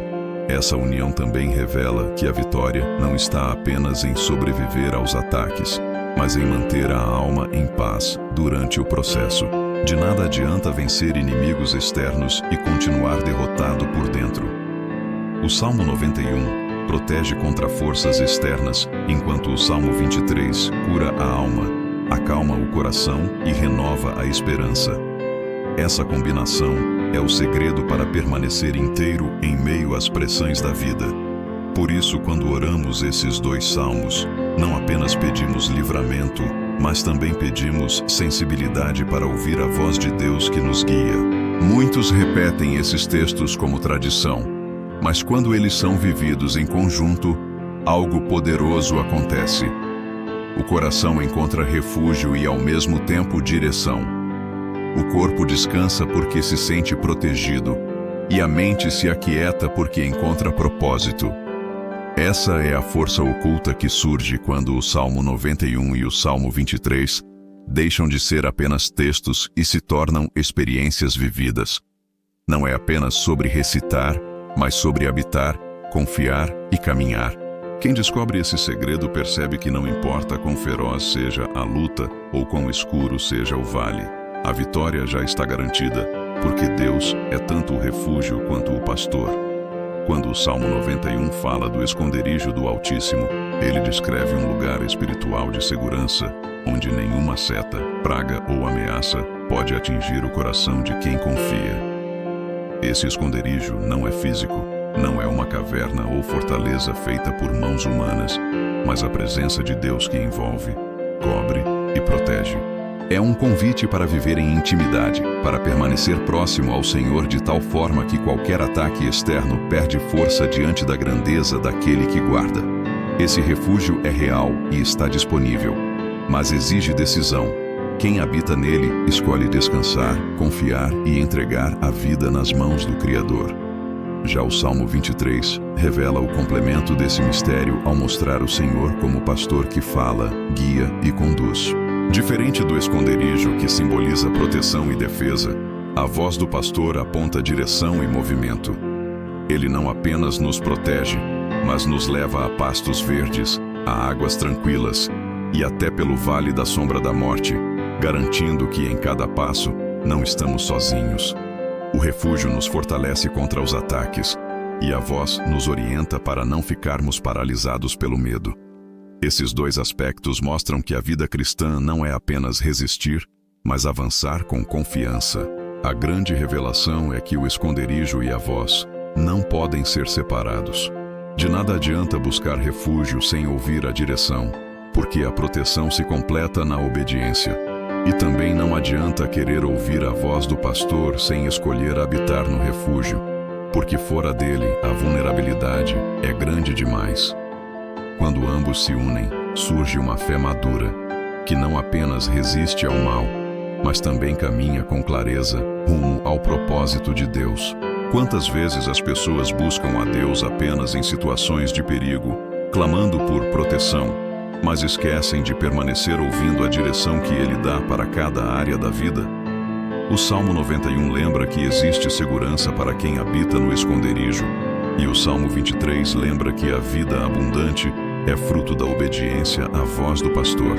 Essa união também revela que a vitória não está apenas em sobreviver aos ataques, mas em manter a alma em paz durante o processo. De nada adianta vencer inimigos externos e continuar derrotado por dentro. O Salmo 91 protege contra forças externas, enquanto o Salmo 23 cura a alma, acalma o coração e renova a esperança. Essa combinação é o segredo para permanecer inteiro em meio às pressões da vida. Por isso, quando oramos esses 2 salmos, não apenas pedimos livramento, mas também pedimos sensibilidade para ouvir a voz de Deus que nos guia. Muitos repetem esses textos como tradição, mas quando eles são vividos em conjunto, algo poderoso acontece. O coração encontra refúgio e, ao mesmo tempo, direção. O corpo descansa porque se sente protegido, e a mente se aquieta porque encontra propósito. Essa é a força oculta que surge quando o Salmo 91 e o Salmo 23 deixam de ser apenas textos e se tornam experiências vividas. Não é apenas sobre recitar, mas sobre habitar, confiar e caminhar. Quem descobre esse segredo percebe que não importa quão feroz seja a luta ou quão escuro seja o vale, a vitória já está garantida, porque Deus é tanto o refúgio quanto o pastor. Quando o Salmo 91 fala do esconderijo do Altíssimo, ele descreve um lugar espiritual de segurança, onde nenhuma seta, praga ou ameaça pode atingir o coração de quem confia. Esse esconderijo não é físico, não é uma caverna ou fortaleza feita por mãos humanas, mas a presença de Deus que envolve, cobre e protege. É um convite para viver em intimidade, para permanecer próximo ao Senhor de tal forma que qualquer ataque externo perde força diante da grandeza daquele que guarda. Esse refúgio é real e está disponível, mas exige decisão. Quem habita nele escolhe descansar, confiar e entregar a vida nas mãos do Criador. Já o Salmo 23 revela o complemento desse mistério ao mostrar o Senhor como pastor que fala, guia e conduz. Diferente do esconderijo, que simboliza proteção e defesa, a voz do pastor aponta direção e movimento. Ele não apenas nos protege, mas nos leva a pastos verdes, a águas tranquilas e até pelo vale da sombra da morte, garantindo que em cada passo não estamos sozinhos. O refúgio nos fortalece contra os ataques, e a voz nos orienta para não ficarmos paralisados pelo medo. Esses 2 aspectos mostram que a vida cristã não é apenas resistir, mas avançar com confiança. A grande revelação é que o esconderijo e a voz não podem ser separados. De nada adianta buscar refúgio sem ouvir a direção, porque a proteção se completa na obediência. E também não adianta querer ouvir a voz do pastor sem escolher habitar no refúgio, porque fora dele a vulnerabilidade é grande demais. Quando ambos se unem, surge uma fé madura, que não apenas resiste ao mal, mas também caminha com clareza rumo ao propósito de Deus. Quantas vezes as pessoas buscam a Deus apenas em situações de perigo, clamando por proteção, mas esquecem de permanecer ouvindo a direção que Ele dá para cada área da vida? O Salmo 91 lembra que existe segurança para quem habita no esconderijo, e o Salmo 23 lembra que a vida abundante é fruto da obediência à voz do pastor.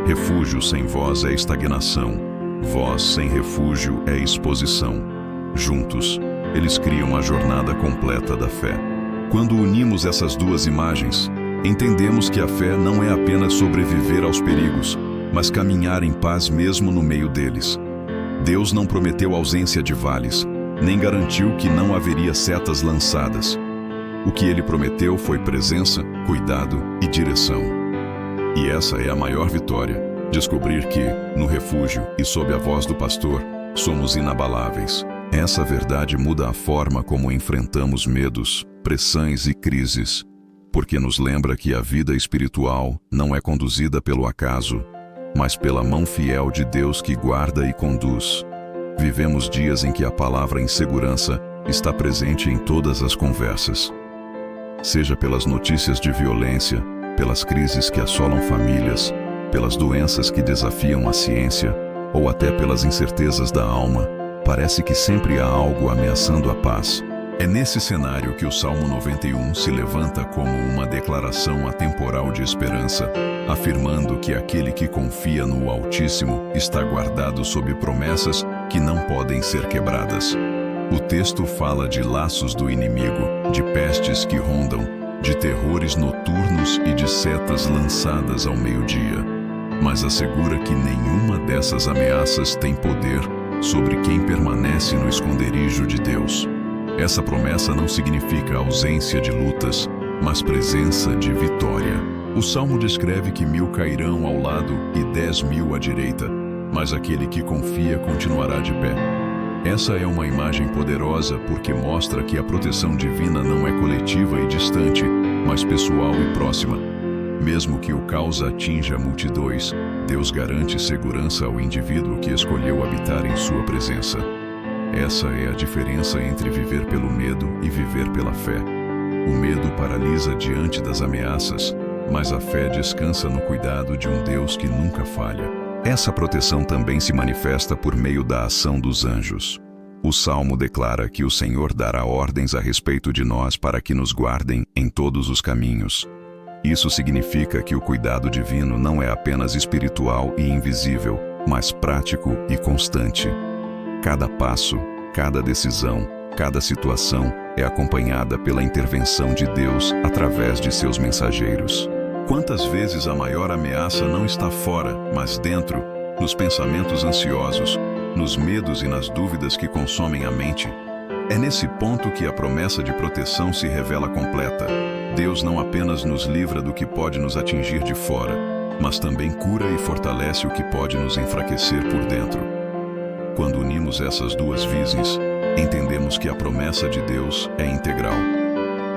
Refúgio sem voz é estagnação, voz sem refúgio é exposição. Juntos, eles criam a jornada completa da fé. Quando unimos essas 2 imagens, entendemos que a fé não é apenas sobreviver aos perigos, mas caminhar em paz mesmo no meio deles. Deus não prometeu ausência de vales, nem garantiu que não haveria setas lançadas. O que Ele prometeu foi presença, cuidado e direção. E essa é a maior vitória, descobrir que, no refúgio e sob a voz do pastor, somos inabaláveis. Essa verdade muda a forma como enfrentamos medos, pressões e crises, porque nos lembra que a vida espiritual não é conduzida pelo acaso, mas pela mão fiel de Deus que guarda e conduz. Vivemos dias em que a palavra insegurança está presente em todas as conversas. Seja pelas notícias de violência, pelas crises que assolam famílias, pelas doenças que desafiam a ciência, ou até pelas incertezas da alma, parece que sempre há algo ameaçando a paz. É nesse cenário que o Salmo 91 se levanta como uma declaração atemporal de esperança, afirmando que aquele que confia no Altíssimo está guardado sob promessas que não podem ser quebradas. O texto fala de laços do inimigo, de pestes que rondam, de terrores noturnos e de setas lançadas ao meio-dia. mas assegura que nenhuma dessas ameaças tem poder sobre quem permanece no esconderijo de Deus. Essa promessa não significa ausência de lutas, mas presença de vitória. O Salmo descreve que 1000 cairão ao lado e 10.000 à direita, mas aquele que confia continuará de pé. Essa é uma imagem poderosa porque mostra que a proteção divina não é coletiva e distante, mas pessoal e próxima. Mesmo que o caos atinja multidões, Deus garante segurança ao indivíduo que escolheu habitar em sua presença. Essa é a diferença entre viver pelo medo e viver pela fé. O medo paralisa diante das ameaças, mas a fé descansa no cuidado de um Deus que nunca falha. Essa proteção também se manifesta por meio da ação dos anjos. O Salmo declara que o Senhor dará ordens a respeito de nós para que nos guardem em todos os caminhos. Isso significa que o cuidado divino não é apenas espiritual e invisível, mas prático e constante. Cada passo, cada decisão, cada situação é acompanhada pela intervenção de Deus através de seus mensageiros. Quantas vezes a maior ameaça não está fora, mas dentro, nos pensamentos ansiosos, nos medos e nas dúvidas que consomem a mente? É nesse ponto que a promessa de proteção se revela completa. Deus não apenas nos livra do que pode nos atingir de fora, mas também cura e fortalece o que pode nos enfraquecer por dentro. Quando unimos essas duas visões, entendemos que a promessa de Deus é integral.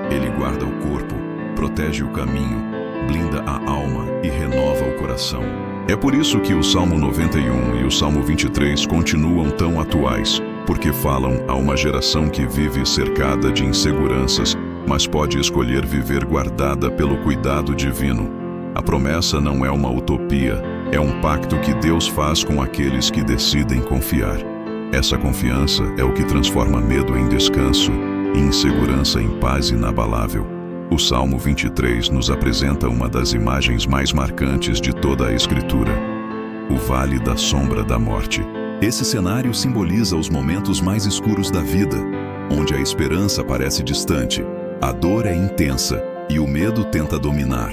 Ele guarda o corpo, protege o caminho, blinda a alma e renova o coração. É por isso que o Salmo 91 e o Salmo 23 continuam tão atuais, porque falam a uma geração que vive cercada de inseguranças, mas pode escolher viver guardada pelo cuidado divino. A promessa não é uma utopia, é um pacto que Deus faz com aqueles que decidem confiar. Essa confiança é o que transforma medo em descanso e insegurança em paz inabalável. O Salmo 23 nos apresenta uma das imagens mais marcantes de toda a Escritura: o Vale da Sombra da Morte. Esse cenário simboliza os momentos mais escuros da vida, onde a esperança parece distante, a dor é intensa e o medo tenta dominar.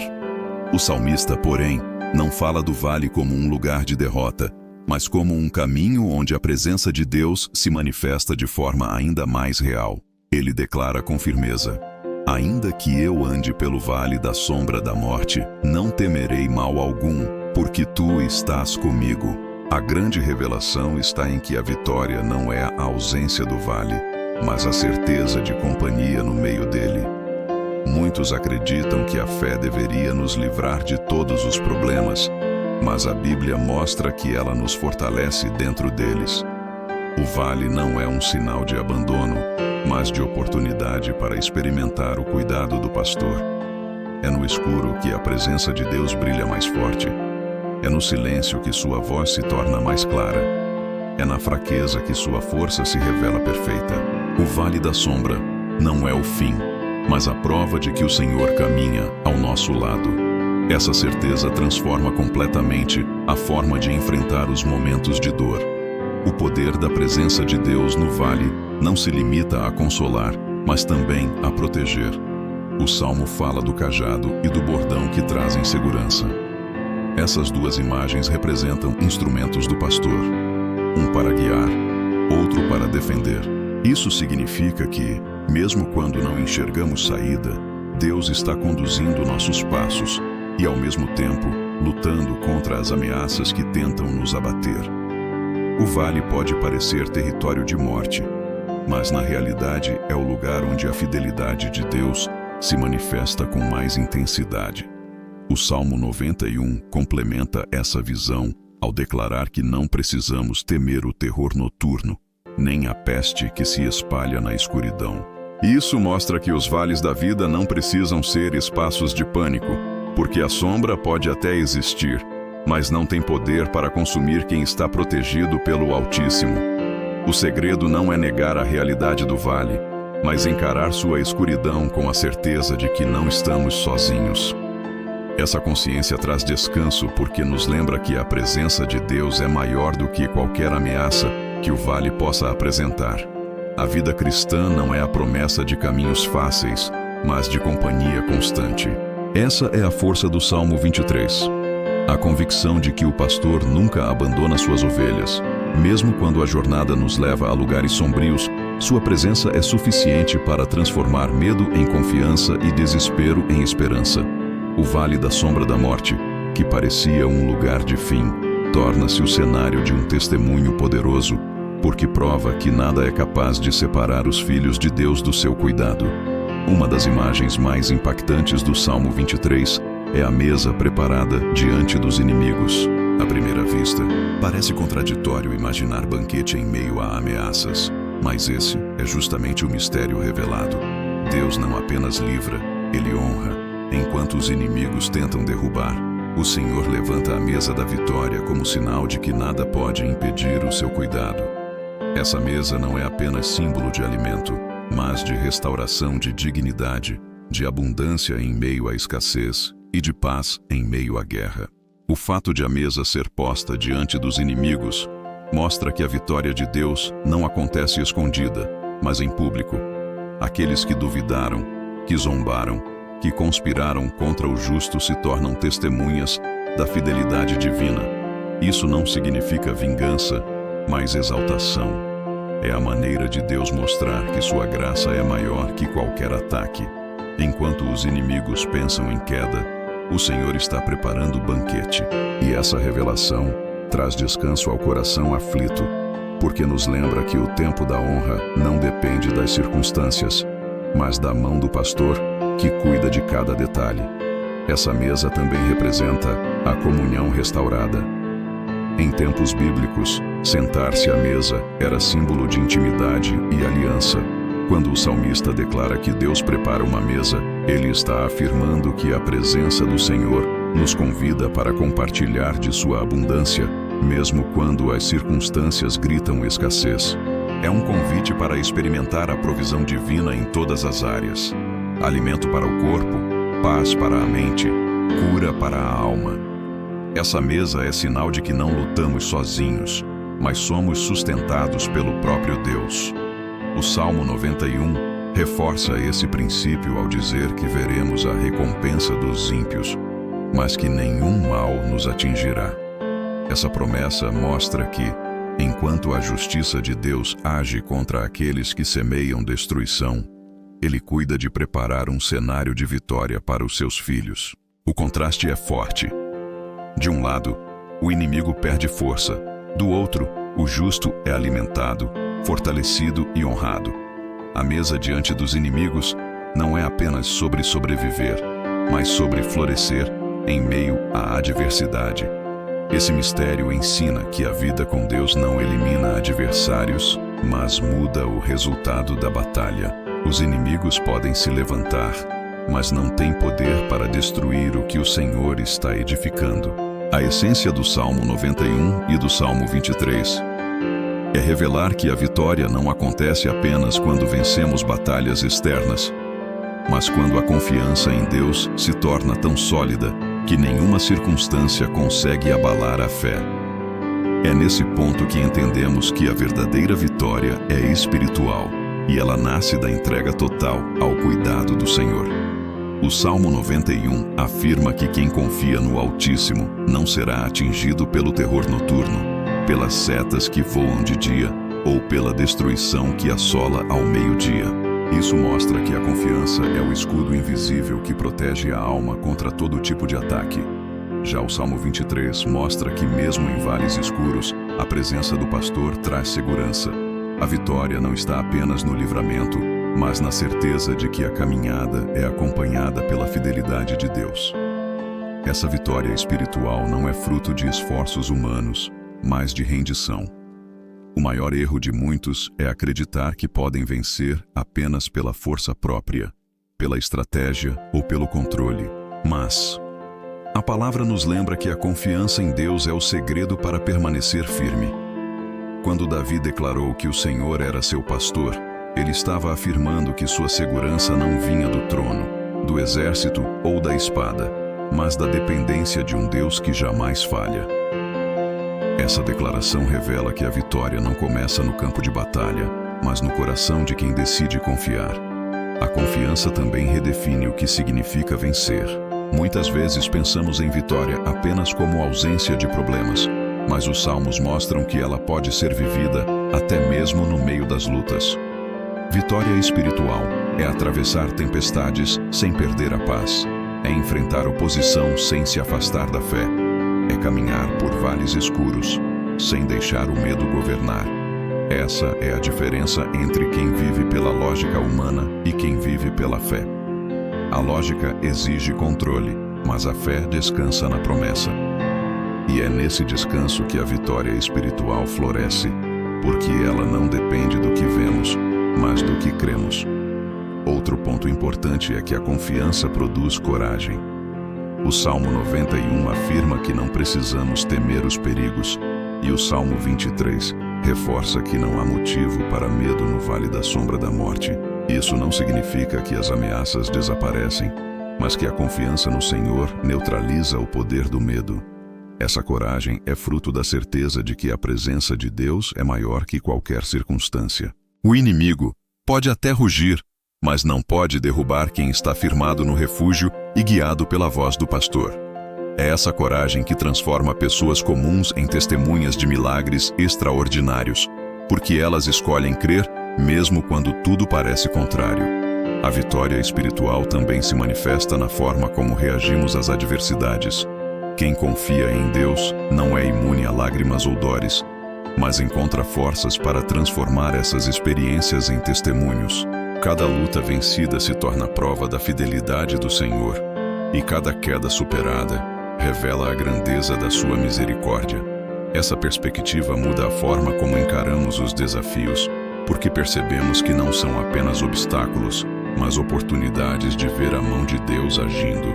O salmista, porém, não fala do vale como um lugar de derrota, mas como um caminho onde a presença de Deus se manifesta de forma ainda mais real. Ele declara com firmeza: ainda que eu ande pelo vale da sombra da morte, não temerei mal algum, porque tu estás comigo. A grande revelação está em que a vitória não é a ausência do vale, mas a certeza de companhia no meio dele. Muitos acreditam que a fé deveria nos livrar de todos os problemas, mas a Bíblia mostra que ela nos fortalece dentro deles. O vale não é um sinal de abandono, mas de oportunidade para experimentar o cuidado do pastor. É no escuro que a presença de Deus brilha mais forte. É no silêncio que sua voz se torna mais clara. É na fraqueza que sua força se revela perfeita. O vale da sombra não é o fim, mas a prova de que o Senhor caminha ao nosso lado. Essa certeza transforma completamente a forma de enfrentar os momentos de dor. O poder da presença de Deus no vale não se limita a consolar, mas também a proteger. O Salmo fala do cajado e do bordão que trazem segurança. Essas duas imagens representam instrumentos do pastor, um para guiar, outro para defender. Isso significa que, mesmo quando não enxergamos saída, Deus está conduzindo nossos passos e, ao mesmo tempo, lutando contra as ameaças que tentam nos abater. O vale pode parecer território de morte, mas na realidade é o lugar onde a fidelidade de Deus se manifesta com mais intensidade. O Salmo 91 complementa essa visão ao declarar que não precisamos temer o terror noturno, nem a peste que se espalha na escuridão. Isso mostra que os vales da vida não precisam ser espaços de pânico, porque a sombra pode até existir, mas não tem poder para consumir quem está protegido pelo Altíssimo. O segredo não é negar a realidade do vale, mas encarar sua escuridão com a certeza de que não estamos sozinhos. Essa consciência traz descanso porque nos lembra que a presença de Deus é maior do que qualquer ameaça que o vale possa apresentar. A vida cristã não é a promessa de caminhos fáceis, mas de companhia constante. Essa é a força do Salmo 23. A convicção de que o pastor nunca abandona suas ovelhas, mesmo quando a jornada nos leva a lugares sombrios, sua presença é suficiente para transformar medo em confiança e desespero em esperança. O vale da sombra da morte, que parecia um lugar de fim, torna-se o cenário de um testemunho poderoso, porque prova que nada é capaz de separar os filhos de Deus do seu cuidado. Uma das imagens mais impactantes do Salmo 23 é a mesa preparada diante dos inimigos. À primeira vista, parece contraditório imaginar banquete em meio a ameaças, mas esse é justamente o mistério revelado. Deus não apenas livra, Ele honra. Enquanto os inimigos tentam derrubar, o Senhor levanta a mesa da vitória como sinal de que nada pode impedir o seu cuidado. Essa mesa não é apenas símbolo de alimento, mas de restauração de dignidade, de abundância em meio à escassez e de paz em meio à guerra. O fato de a mesa ser posta diante dos inimigos mostra que a vitória de Deus não acontece escondida, mas em público. Aqueles que duvidaram, que zombaram, que conspiraram contra o justo se tornam testemunhas da fidelidade divina. Isso não significa vingança, mas exaltação. É a maneira de Deus mostrar que sua graça é maior que qualquer ataque. Enquanto os inimigos pensam em queda, o Senhor está preparando o banquete. E essa revelação traz descanso ao coração aflito, porque nos lembra que o tempo da honra não depende das circunstâncias, mas da mão do pastor que cuida de cada detalhe. Essa mesa também representa a comunhão restaurada. Em tempos bíblicos, sentar-se à mesa era símbolo de intimidade e aliança. Quando o salmista declara que Deus prepara uma mesa, ele está afirmando que a presença do Senhor nos convida para compartilhar de sua abundância, mesmo quando as circunstâncias gritam escassez. É um convite para experimentar a provisão divina em todas as áreas. Alimento para o corpo, paz para a mente, cura para a alma. Essa mesa é sinal de que não lutamos sozinhos, mas somos sustentados pelo próprio Deus. O Salmo 91 reforça esse princípio ao dizer que veremos a recompensa dos ímpios, mas que nenhum mal nos atingirá. Essa promessa mostra que, enquanto a justiça de Deus age contra aqueles que semeiam destruição, Ele cuida de preparar um cenário de vitória para os seus filhos. O contraste é forte. De um lado, o inimigo perde força. Do outro, o justo é alimentado, fortalecido e honrado. A mesa diante dos inimigos não é apenas sobre sobreviver, mas sobre florescer em meio à adversidade. Esse mistério ensina que a vida com Deus não elimina adversários, mas muda o resultado da batalha. Os inimigos podem se levantar, mas não têm poder para destruir o que o Senhor está edificando. A essência do Salmo 91 e do Salmo 23 é revelar que a vitória não acontece apenas quando vencemos batalhas externas, mas quando a confiança em Deus se torna tão sólida que nenhuma circunstância consegue abalar a fé. É nesse ponto que entendemos que a verdadeira vitória é espiritual e ela nasce da entrega total ao cuidado do Senhor. O Salmo 91 afirma que quem confia no Altíssimo não será atingido pelo terror noturno, pelas setas que voam de dia ou pela destruição que assola ao meio-dia. Isso mostra que a confiança é o escudo invisível que protege a alma contra todo tipo de ataque. Já o Salmo 23 mostra que mesmo em vales escuros, a presença do pastor traz segurança. A vitória não está apenas no livramento, mas na certeza de que a caminhada é acompanhada pela fidelidade de Deus. Essa vitória espiritual não é fruto de esforços humanos, mas de rendição. O maior erro de muitos é acreditar que podem vencer apenas pela força própria, pela estratégia ou pelo controle. Mas a palavra nos lembra que a confiança em Deus é o segredo para permanecer firme. Quando Davi declarou que o Senhor era seu pastor, ele estava afirmando que sua segurança não vinha do trono, do exército ou da espada, mas da dependência de um Deus que jamais falha. Essa declaração revela que a vitória não começa no campo de batalha, mas no coração de quem decide confiar. A confiança também redefine o que significa vencer. Muitas vezes pensamos em vitória apenas como ausência de problemas, mas os salmos mostram que ela pode ser vivida até mesmo no meio das lutas. Vitória espiritual é atravessar tempestades sem perder a paz, é enfrentar oposição sem se afastar da fé, é caminhar por vales escuros sem deixar o medo governar. Essa é a diferença entre quem vive pela lógica humana e quem vive pela fé. A lógica exige controle, mas a fé descansa na promessa. E é nesse descanso que a vitória espiritual floresce, porque ela não depende do que vemos, mas do que cremos. Outro ponto importante é que a confiança produz coragem. O Salmo 91 afirma que não precisamos temer os perigos, e o Salmo 23 reforça que não há motivo para medo no vale da sombra da morte. Isso não significa que as ameaças desaparecem, mas que a confiança no Senhor neutraliza o poder do medo. Essa coragem é fruto da certeza de que a presença de Deus é maior que qualquer circunstância. O inimigo pode até rugir, mas não pode derrubar quem está firmado no refúgio e guiado pela voz do pastor. É essa coragem que transforma pessoas comuns em testemunhas de milagres extraordinários, porque elas escolhem crer mesmo quando tudo parece contrário. A vitória espiritual também se manifesta na forma como reagimos às adversidades. Quem confia em Deus não é imune a lágrimas ou dores, mas encontra forças para transformar essas experiências em testemunhos. Cada luta vencida se torna prova da fidelidade do Senhor, e cada queda superada revela a grandeza da sua misericórdia. Essa perspectiva muda a forma como encaramos os desafios, porque percebemos que não são apenas obstáculos, mas oportunidades de ver a mão de Deus agindo.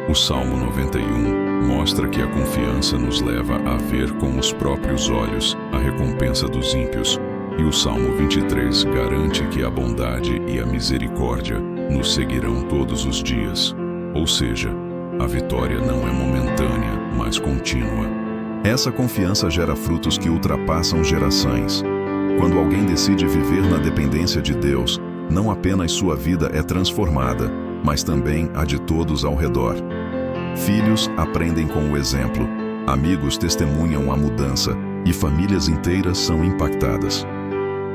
O Salmo 91 mostra que a confiança nos leva a ver com os próprios olhos a recompensa dos ímpios, e o Salmo 23 garante que a bondade e a misericórdia nos seguirão todos os dias. Ou seja, a vitória não é momentânea, mas contínua. Essa confiança gera frutos que ultrapassam gerações. Quando alguém decide viver na dependência de Deus, não apenas sua vida é transformada, mas também a de todos ao redor. Filhos aprendem com o exemplo, amigos testemunham a mudança e famílias inteiras são impactadas.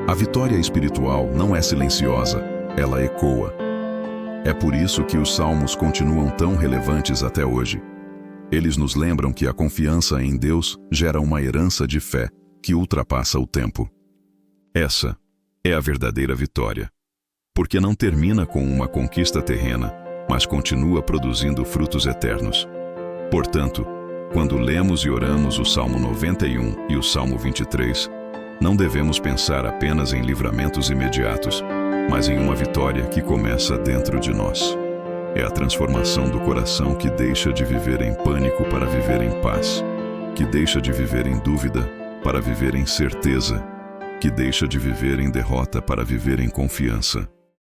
A vitória espiritual não é silenciosa, ela ecoa. É por isso que os salmos continuam tão relevantes até hoje. Eles nos lembram que a confiança em Deus gera uma herança de fé que ultrapassa o tempo. Essa é a verdadeira vitória, porque não termina com uma conquista terrena, mas continua produzindo frutos eternos. Portanto, quando lemos e oramos o Salmo 91 e o Salmo 23, não devemos pensar apenas em livramentos imediatos, mas em uma vitória que começa dentro de nós. É a transformação do coração que deixa de viver em pânico para viver em paz, que deixa de viver em dúvida para viver em certeza, que deixa de viver em derrota para viver em confiança.